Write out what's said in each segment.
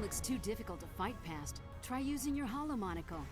looks too difficult to fight past. Try using your hollow monocle.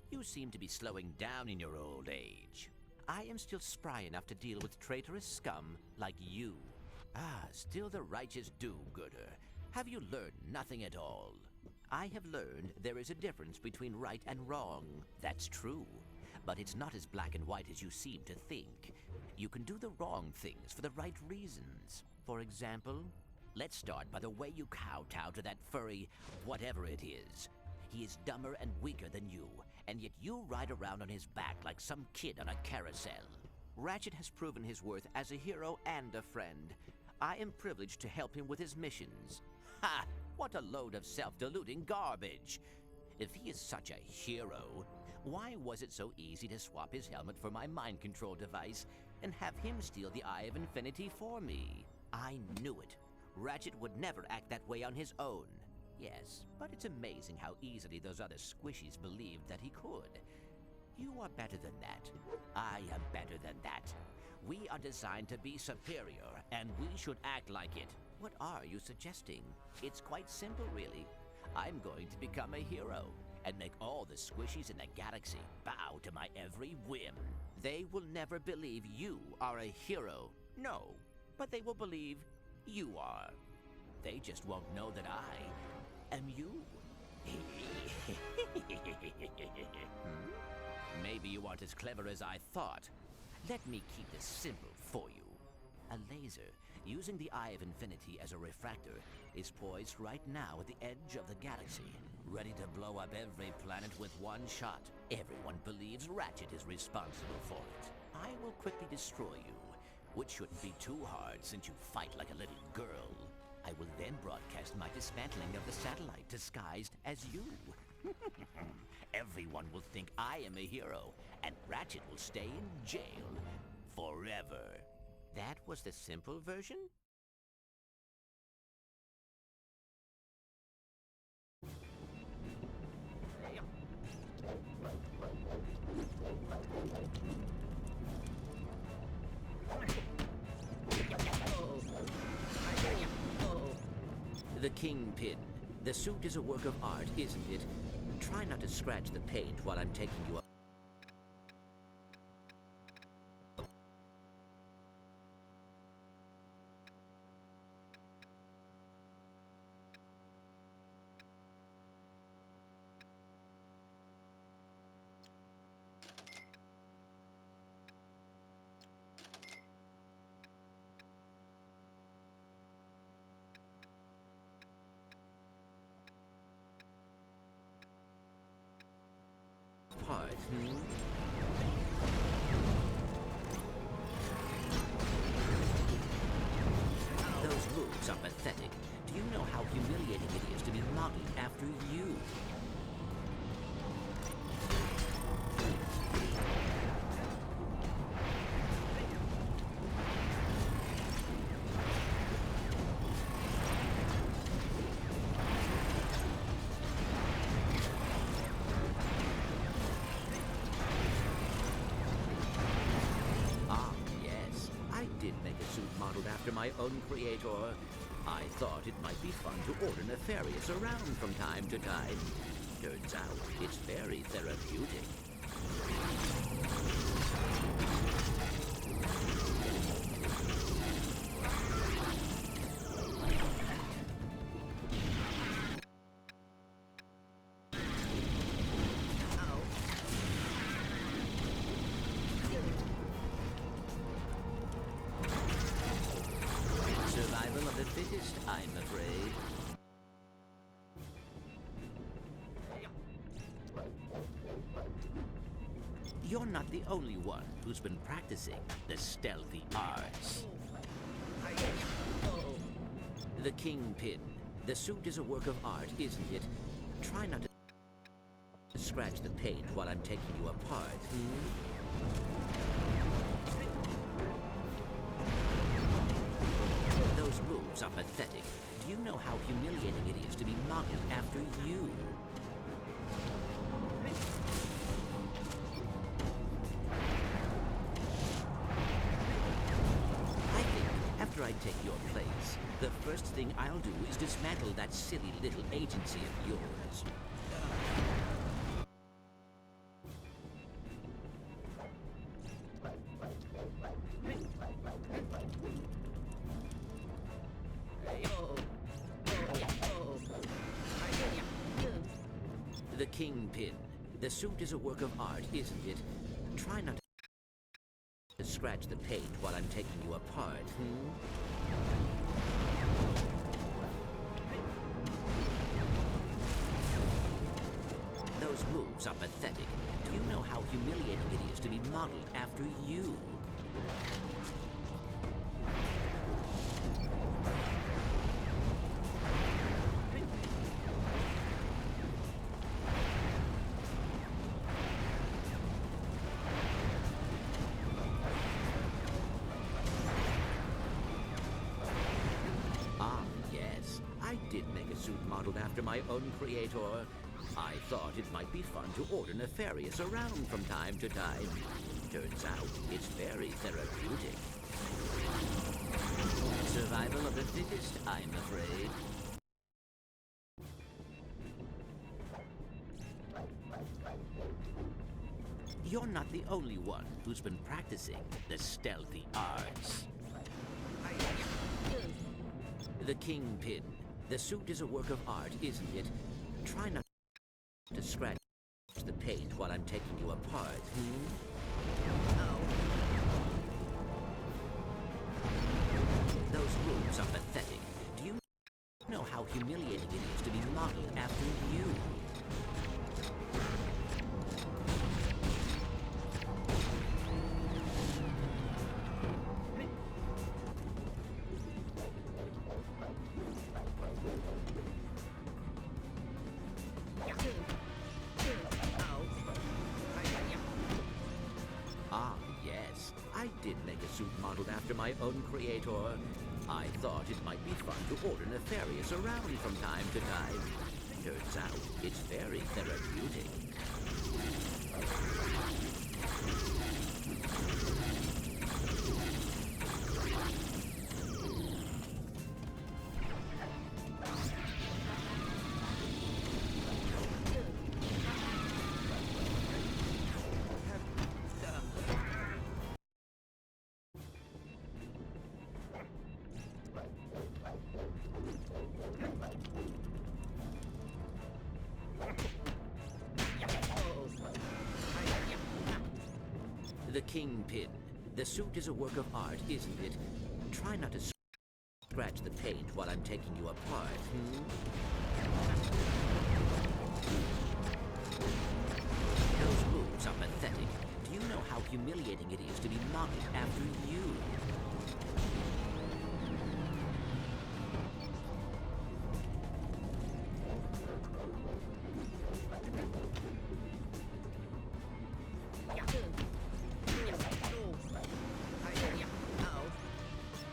You seem to be slowing down in your old age. I am still spry enough to deal with traitorous scum like you. Ah, still the righteous do-gooder. Have you learned nothing at all? I have learned there is a difference between right and wrong. That's true. But it's not as black and white as you seem to think. You can do the wrong things for the right reasons. For example, let's start by the way you kowtow to that furry whatever it is. He is dumber and weaker than you, and yet you ride around on his back like some kid on a carousel. Ratchet has proven his worth as a hero and a friend. I am privileged to help him with his missions. Ha! What a load of self-deluding garbage! If he is such a hero, why was it so easy to swap his helmet for my mind control device and have him steal the Eye of Infinity for me? I knew it. Ratchet would never act that way on his own. Yes, but it's amazing how easily those other squishies believed that he could. You are better than that. I am better than that. We are designed to be superior, and we should act like it. What are you suggesting? It's quite simple, really. I'm going to become a hero, and make all the squishies in the galaxy bow to my every whim. They will never believe you are a hero. No, but they will believe you are. They just won't know that I am you. Maybe you aren't as clever as I thought. Let me keep this simple for you. A laser, using the Eye of Infinity as a refractor, is poised right now at the edge of the galaxy, ready to blow up every planet with one shot. Everyone believes Ratchet is responsible for it. I will quickly destroy you, which shouldn't be too hard since you fight like a little girl. I will then broadcast my dismantling of the satellite disguised as you. Everyone will think I am a hero, and Ratchet will stay in jail forever. That was the simple version? The Kingpin. The suit is a work of art, isn't it? Try not to scratch the paint while I'm taking you up. apart, Those moves are pathetic. Do you know how humiliating it is to be modeled after you? Modeled after my own creator. I thought it might be fun to order nefarious around from time to time. Turns out, it's very therapeutic. Survival of the fittest, I'm afraid. You're not the only one who's been practicing the stealthy arts. The Kingpin. The suit is a work of art, isn't it? Try not to scratch the paint while I'm taking you apart, Those moves are pathetic. Do you know how humiliating it is to be modeled after you? I think after I take your place, the first thing I'll do is dismantle that silly little agency of yours. The Kingpin. The suit is a work of art, isn't it? Try not to scratch the paint while I'm taking you apart, Those moves are pathetic. Do you know how humiliating it is to be modeled after you? Modeled after my own creator. I thought it might be fun to order nefarious around from time to time. Turns out, it's very therapeutic. Survival of the fittest, I'm afraid. You're not the only one who's been practicing the stealthy arts. The Kingpin. The suit is a work of art, isn't it? Try not to scratch the paint while I'm taking you apart, Those moves are pathetic. Do you know how humiliating it is to be modeled after you? Modeled after my own creator. I thought it might be fun to order nefarious around from time to time. Turns out, it's very therapeutic. The Kingpin. The suit is a work of art, isn't it? Try not to scratch the paint while I'm taking you apart, Those moves boots are pathetic. Do you know how humiliating it is to be modeled after you?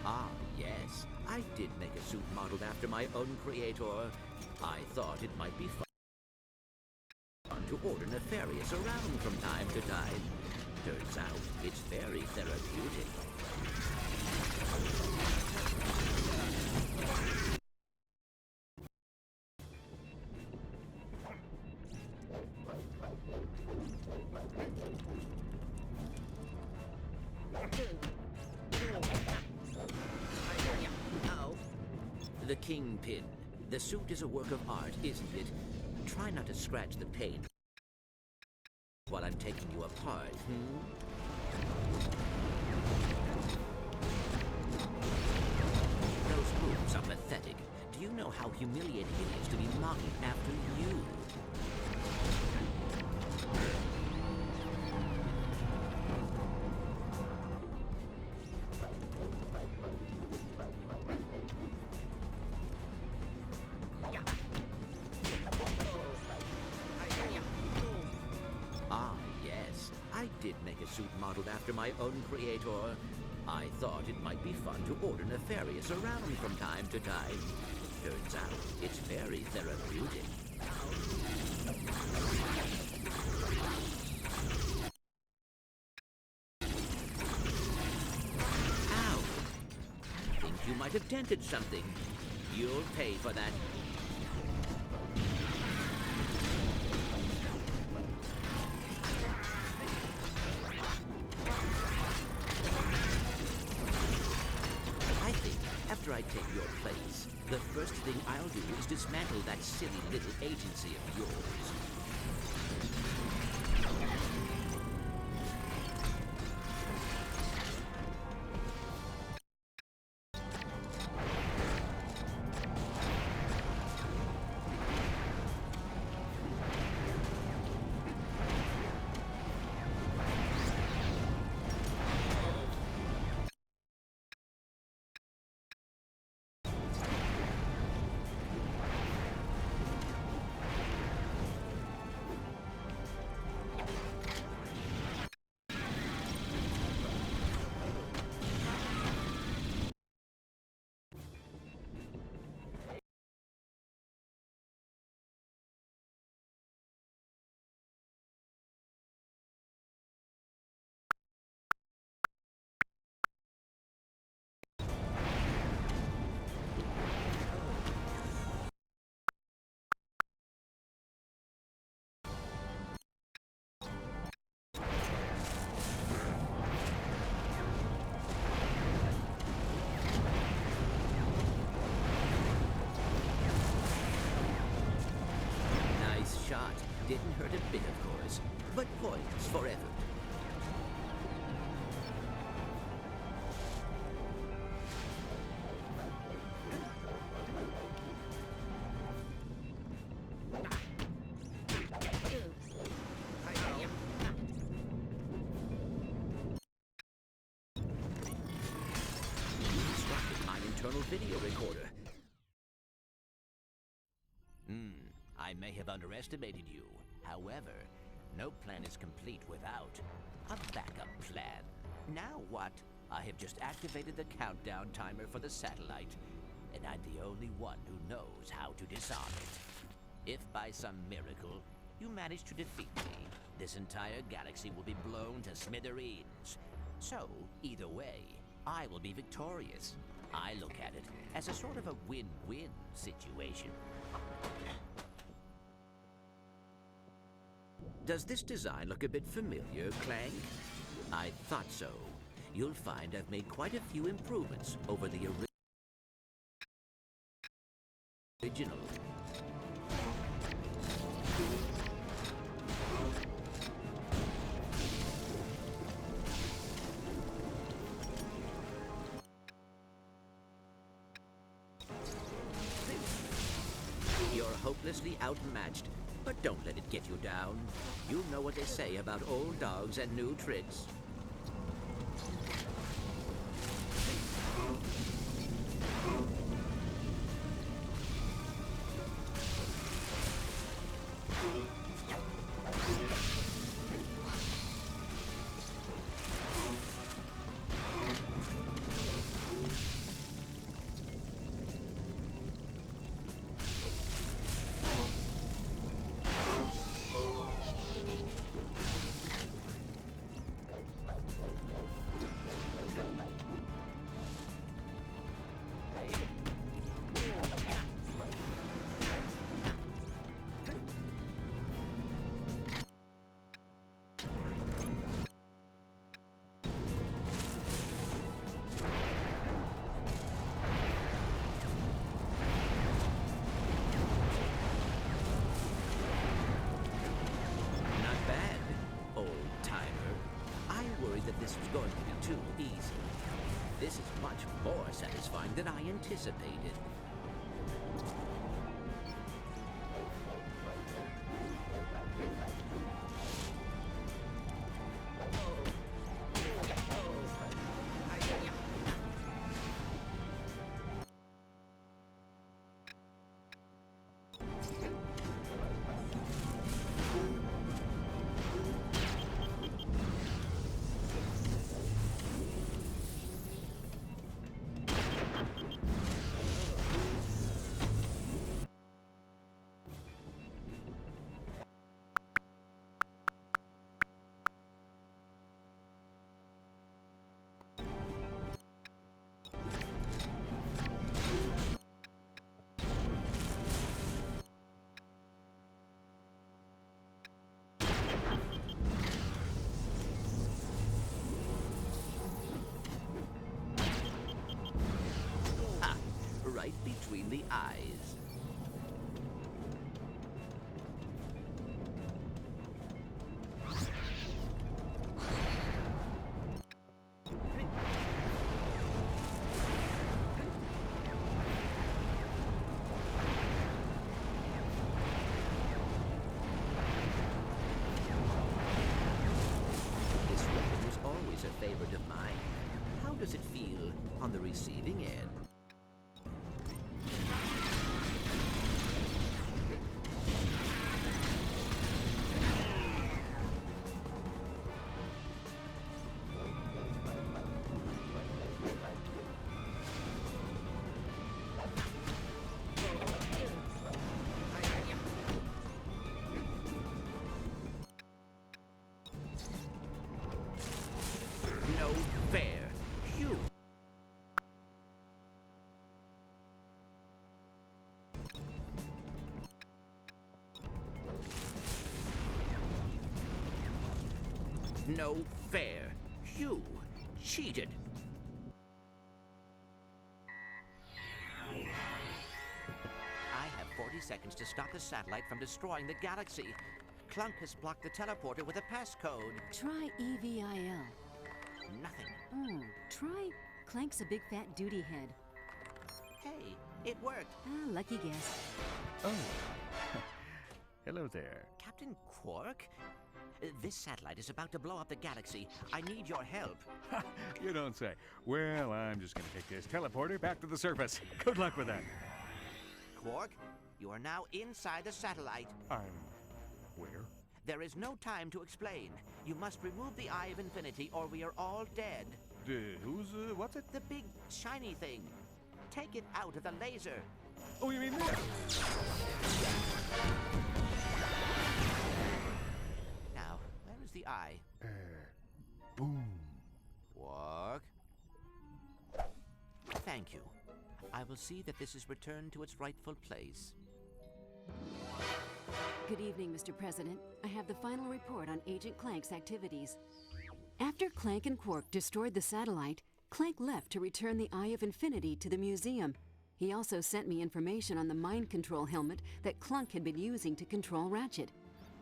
Ah, yes. I did make a suit modeled after my own creator. I thought it might be fun to order nefarious around from time to time. Turns out, it's very therapeutic. The Kingpin. The suit is a work of art, isn't it? Try not to scratch the paint while I'm taking you apart, Those boobs are pathetic. Do you know how humiliating it is to be modeled after you? Ah, yes. I did make a suit modeled after my own creator. I thought it might be fun to order nefarious around from time to time. Turns out, it's very therapeutic. Ow! I think you might have dented something. You'll pay for that. After I take your place, the first thing I'll do is dismantle that silly little agency of yours. Shot. Didn't hurt a bit, of course, but points for effort. You disrupted my internal video recorder. I may have underestimated you. However, no plan is complete without a backup plan. Now what? I have just activated the countdown timer for the satellite, and I'm the only one who knows how to disarm it. If by some miracle you manage to defeat me, this entire galaxy will be blown to smithereens. So, either way, I will be victorious. I look at it as a sort of a win-win situation. Does this design look a bit familiar, Clank? I thought so. You'll find I've made quite a few improvements over the original. You're hopelessly outmatched. But don't let it get you down. You know what they say about old dogs and new tricks. This was going to be too easy. This is much more satisfying than I anticipated. Right between the eyes. This weapon was always a favorite of mine. How does it feel on the receiving end? No fair. You. No fair. You cheated. I have 40 seconds to stop the satellite from destroying the galaxy. Klunk has blocked the teleporter with a passcode. Try EVIL. Nothing. Try Clank's a big fat duty head. Hey, it worked. Ah, lucky guess. Oh. Hello there. Captain Quark? This satellite is about to blow up the galaxy. I need your help. You don't say. Well, I'm just gonna take this teleporter back to the surface. Good luck with that. Quark, you are now inside the satellite. I'm... where? There is no time to explain. You must remove the Eye of Infinity or we are all dead. What's it? The big, shiny thing. Take it out of the laser. Oh, you mean that? Now, where is the eye? Boom. Quark. Thank you. I will see that this is returned to its rightful place. Good evening, Mr. President. I have the final report on Agent Clank's activities. After Clank and Quark destroyed the satellite, Clank left to return the Eye of Infinity to the museum. He also sent me information on the mind control helmet that Klunk had been using to control Ratchet.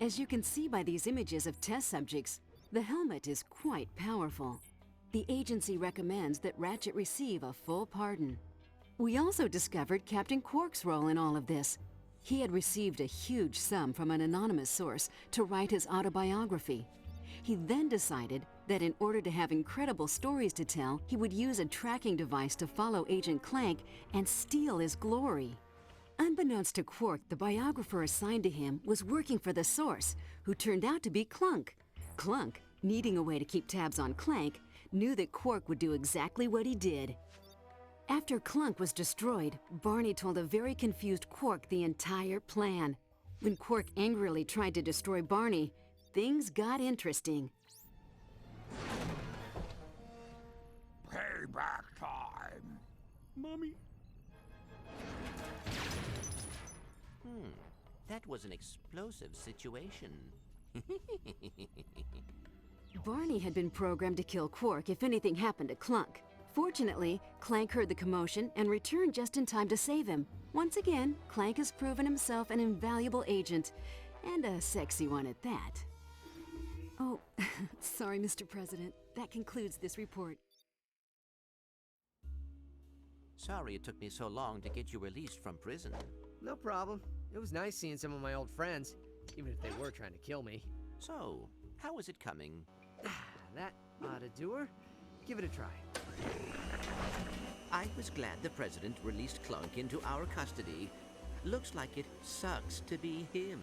As you can see by these images of test subjects, the helmet is quite powerful. The agency recommends that Ratchet receive a full pardon. We also discovered Captain Quark's role in all of this. He had received a huge sum from an anonymous source to write his autobiography. He then decided that in order to have incredible stories to tell, he would use a tracking device to follow Agent Clank and steal his glory. Unbeknownst to Quark, the biographer assigned to him was working for the source, who turned out to be Klunk. Klunk, needing a way to keep tabs on Clank, knew that Quark would do exactly what he did. After Klunk was destroyed, Barney told a very confused Quark the entire plan. When Quark angrily tried to destroy Barney, things got interesting. Payback time. Mommy. That was an explosive situation. Barney had been programmed to kill Quark if anything happened to Klunk. Fortunately, Clank heard the commotion and returned just in time to save him. Once again, Clank has proven himself an invaluable agent, and a sexy one at that. Oh, sorry, Mr. President. That concludes this report. Sorry it took me so long to get you released from prison. No problem. It was nice seeing some of my old friends, even if they were trying to kill me. So, how is it coming? That ought to do her. Give it a try. I was glad the president released Klunk into our custody. Looks like it sucks to be him.